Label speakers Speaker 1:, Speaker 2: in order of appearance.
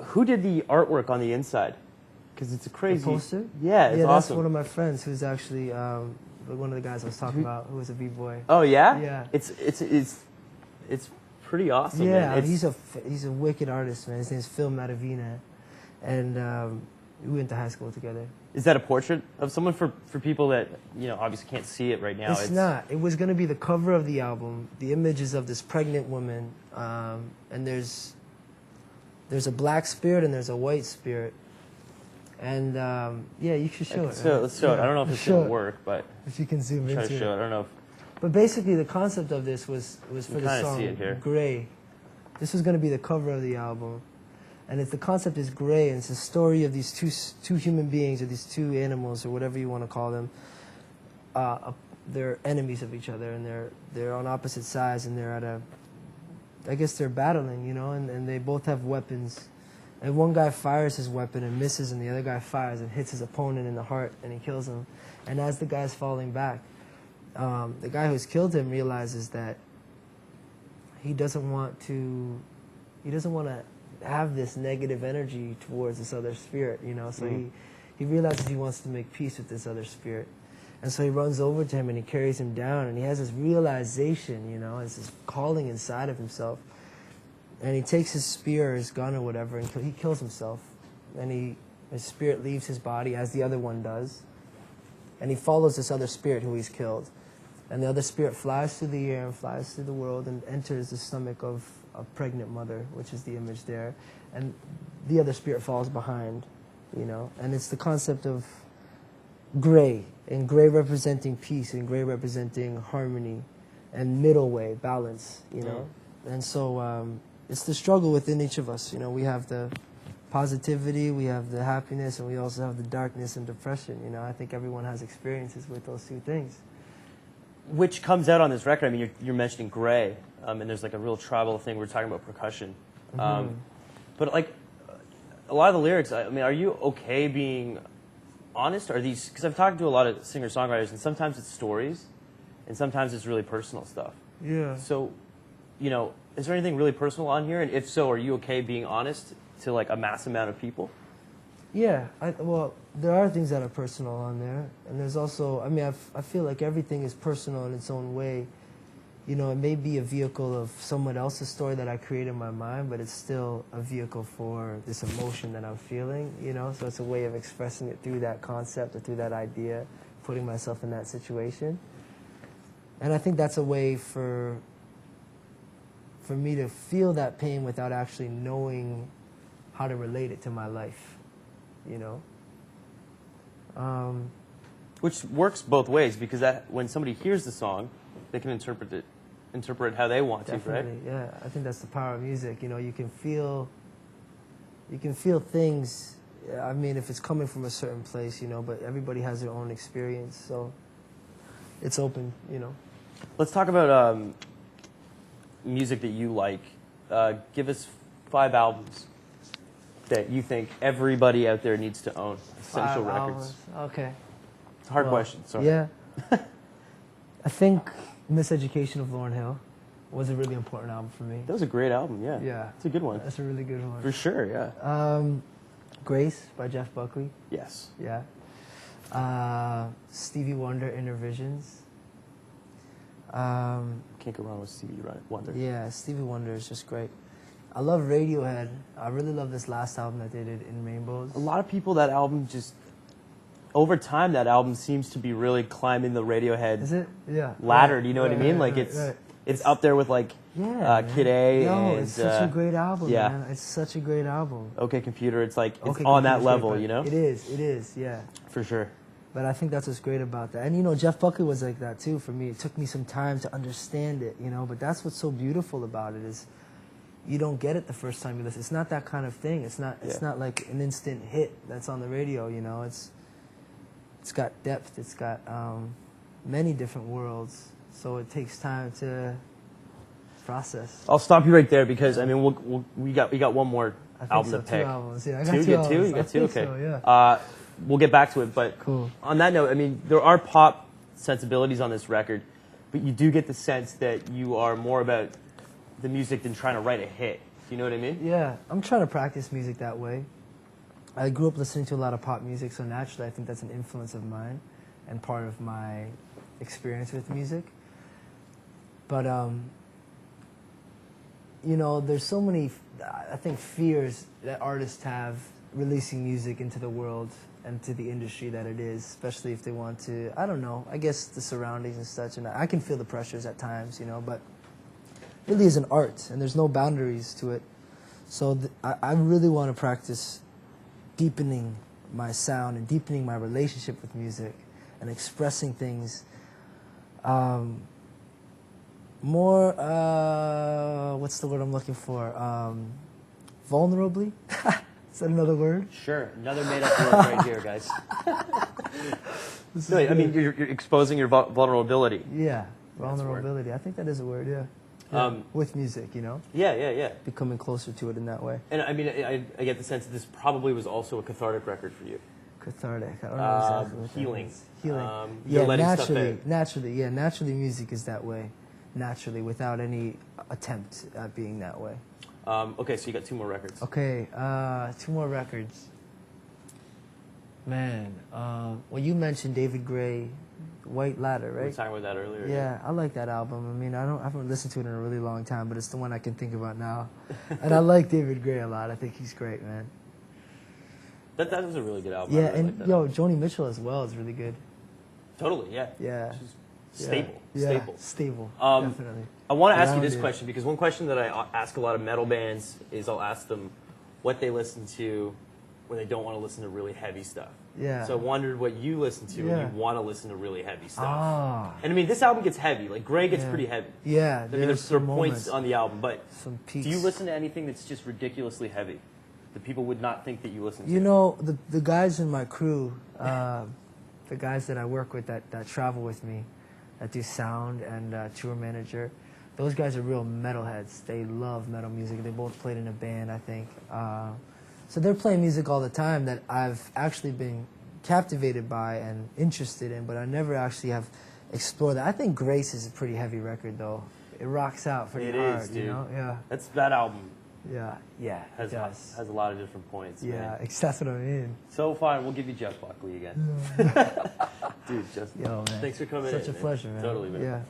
Speaker 1: who did the artwork on the inside? Because it's a crazy...
Speaker 2: The poster?
Speaker 1: Yeah, it's
Speaker 2: yeah,
Speaker 1: awesome.
Speaker 2: That's one of my friends who's actually one of the guys I was talking about, who was a b-boy.
Speaker 1: Oh, yeah?
Speaker 2: Yeah.
Speaker 1: It's pretty awesome,
Speaker 2: yeah,
Speaker 1: man.
Speaker 2: he's a wicked artist, man. His name's Phil Matavina. And we went to high school together.
Speaker 1: Is that a portrait of someone for people that, you know, obviously can't see it right now?
Speaker 2: It's not. It was going to be the cover of the album. The image is of this pregnant woman, and there's a black spirit and there's a white spirit. And yeah, you should show it.
Speaker 1: So let's show it. I don't know if it's going to work, but
Speaker 2: if you can zoom into it.
Speaker 1: Try to show it. I don't know.
Speaker 2: But basically, the concept of this was for the song
Speaker 1: see it here.
Speaker 2: Gray. This was going to be the cover of the album. And the concept is gray, and it's a story of these two human beings, or these two animals, or whatever you want to call them. They're enemies of each other, and they're on opposite sides, and they're at I guess they're battling, you know, and they both have weapons. And one guy fires his weapon and misses, and the other guy fires and hits his opponent in the heart, and he kills him. And as the guy's falling back, the guy who's killed him realizes that he doesn't want to have this negative energy towards this other spirit, you know. So he realizes he wants to make peace with this other spirit. And so he runs over to him and he carries him down, and he has this realization, you know, it's this calling inside of himself. And he takes his spear or his gun or whatever, and he kills himself. And his spirit leaves his body, as the other one does. And he follows this other spirit who he's killed. And the other spirit flies through the air and flies through the world and enters the stomach of a pregnant mother, which is the image there. And the other spirit falls behind, you know. And it's the concept of gray, and gray representing peace, and gray representing harmony, and middle way, balance, you know. And so it's the struggle within each of us, you know. We have the positivity, we have the happiness, and we also have the darkness and depression, you know. I think everyone has experiences with those two things.
Speaker 1: Which comes out on this record. I mean, you're mentioning gray, and there's like a real tribal thing. We're talking about percussion. But like a lot of the lyrics, I mean, are you okay being honest? Are these, because I've talked to a lot of singer-songwriters, and sometimes it's stories, and sometimes it's really personal stuff.
Speaker 2: Yeah.
Speaker 1: So, you know, is there anything really personal on here? And if so, are you okay being honest to like a mass amount of people?
Speaker 2: Yeah, well, there are things that are personal on there, and there's also, I mean, I feel like everything is personal in its own way. You know, it may be a vehicle of someone else's story that I create in my mind, but it's still a vehicle for this emotion that I'm feeling, you know, so it's a way of expressing it through that concept or through that idea, putting myself in that situation. And I think that's a way for me to feel that pain without actually knowing how to relate it to my life. You know,
Speaker 1: which works both ways, because that when somebody hears the song, they can interpret it how they want
Speaker 2: Definitely,
Speaker 1: to, right?
Speaker 2: Yeah, I think that's the power of music. You know, you can feel things. I mean, if it's coming from a certain place, you know, but everybody has their own experience, so it's open. You know.
Speaker 1: Let's talk about music that you like. Give us 5 albums that you think everybody out there needs to own. Essential records.
Speaker 2: Okay.
Speaker 1: It's a hard question, sorry.
Speaker 2: Yeah. I think Miseducation of Lauryn Hill was a really important album for me.
Speaker 1: That was a great album, yeah.
Speaker 2: Yeah.
Speaker 1: It's a good one.
Speaker 2: That's a really good one.
Speaker 1: For sure, yeah.
Speaker 2: Grace by Jeff Buckley.
Speaker 1: Yes.
Speaker 2: Yeah. Stevie Wonder, Inner Visions.
Speaker 1: Can't go wrong with Stevie Wonder.
Speaker 2: Yeah, Stevie Wonder is just great. I love Radiohead. I really love this last album that they did, In Rainbows.
Speaker 1: A lot of people, that album just, over time, that album seems to be really climbing the Radiohead
Speaker 2: Is it? Yeah.
Speaker 1: ladder.
Speaker 2: Right,
Speaker 1: Do you know what I mean? Like it's up there with like Kid A.
Speaker 2: No,
Speaker 1: and,
Speaker 2: it's such a great album,
Speaker 1: yeah.
Speaker 2: man. It's such a great album.
Speaker 1: OK Computer. It's like it's
Speaker 2: OK
Speaker 1: on that
Speaker 2: Computer's
Speaker 1: level,
Speaker 2: great,
Speaker 1: you know.
Speaker 2: It is, yeah.
Speaker 1: For sure.
Speaker 2: But I think that's what's great about that. And, you know, Jeff Buckley was like that, too, for me. It took me some time to understand it, you know. But that's what's so beautiful about it is you don't get it the first time you listen. It's not that kind of thing. It's not like an instant hit that's on the radio, you know. It's got depth. It's got many different worlds. So it takes time to process.
Speaker 1: I'll stop you right there because, I mean, we got one more album to pick.
Speaker 2: 2 albums. Yeah, I got
Speaker 1: 2?
Speaker 2: two
Speaker 1: You got
Speaker 2: albums.
Speaker 1: 2? You got 2? Okay.
Speaker 2: So, yeah.
Speaker 1: We'll get back to it, but
Speaker 2: cool.
Speaker 1: On that note, I mean, there are pop sensibilities on this record, but you do get the sense that you are more about the music than trying to write a hit. you know what I mean?
Speaker 2: Yeah, I'm trying to practice music that way. I grew up listening to a lot of pop music, so naturally I think that's an influence of mine and part of my experience with music. But, you know, there's so many, I think, fears that artists have releasing music into the world and to the industry that it is, especially if they want to, I don't know, I guess the surroundings and such, and I can feel the pressures at times, you know, but it really is an art, and there's no boundaries to it. So I really want to practice deepening my sound and deepening my relationship with music and expressing things more, what's the word I'm looking for? Vulnerably? Is that another word?
Speaker 1: Sure, another made-up word right here, guys. No, I mean, you're exposing your vulnerability.
Speaker 2: Yeah, vulnerability. I think that is a word, yeah. With music, you know?
Speaker 1: Yeah.
Speaker 2: Becoming closer to it in that way.
Speaker 1: And I mean, I get the sense that this probably was also a cathartic record for you.
Speaker 2: Cathartic. I don't know exactly what
Speaker 1: healing.
Speaker 2: That means. Healing.
Speaker 1: You're
Speaker 2: Yeah,
Speaker 1: letting stuff in.
Speaker 2: naturally music is that way. Naturally, without any attempt at being that way.
Speaker 1: Okay, so you got 2 more records.
Speaker 2: Okay, 2 more records. Man, well, you mentioned David Gray, White Ladder, right?
Speaker 1: We were talking about that earlier.
Speaker 2: Yeah, I like that album. I mean, I haven't listened to it in a really long time, but it's the one I can think about now. And I like David Gray a lot. I think he's great, man.
Speaker 1: That was a really good album.
Speaker 2: Yeah,
Speaker 1: I really
Speaker 2: and
Speaker 1: like that
Speaker 2: yo,
Speaker 1: album.
Speaker 2: Joni Mitchell as well is really good.
Speaker 1: Totally, yeah.
Speaker 2: Yeah.
Speaker 1: She's stable.
Speaker 2: Yeah,
Speaker 1: Stable.
Speaker 2: stable, definitely.
Speaker 1: I want to ask you this
Speaker 2: Grounded.
Speaker 1: question because one question that I ask a lot of metal bands is I'll ask them what they listen to when they don't want to listen to really heavy stuff.
Speaker 2: Yeah.
Speaker 1: So I wondered what you listen to
Speaker 2: Yeah.
Speaker 1: when you want to listen to really heavy stuff.
Speaker 2: Ah.
Speaker 1: And I mean, this album gets heavy. Like, Gray gets
Speaker 2: Yeah.
Speaker 1: pretty heavy.
Speaker 2: Yeah,
Speaker 1: I mean, there are
Speaker 2: some
Speaker 1: points
Speaker 2: moments,
Speaker 1: on the album, but
Speaker 2: some peaks.
Speaker 1: do you listen to anything that's just ridiculously heavy that people would not think that you listen to?
Speaker 2: You know, the guys in my crew, the guys that I work with that travel with me, that do sound and tour manager, those guys are real metalheads. They love metal music. They both played in a band, I think. So they're playing music all the time that I've actually been captivated by and interested in, but I never actually have explored that. I think Grace is a pretty heavy record, though. It rocks out pretty hard,
Speaker 1: dude.
Speaker 2: you know? Yeah.
Speaker 1: That album
Speaker 2: Yeah,
Speaker 1: has
Speaker 2: it does.
Speaker 1: a lot of different points.
Speaker 2: Yeah,
Speaker 1: man.
Speaker 2: that's what I mean.
Speaker 1: So fine, we'll give you Jeff Buckley again. Dude, just
Speaker 2: Yo, man.
Speaker 1: thanks for coming
Speaker 2: Such
Speaker 1: in.
Speaker 2: a pleasure, man.
Speaker 1: Totally, man.
Speaker 2: Yeah.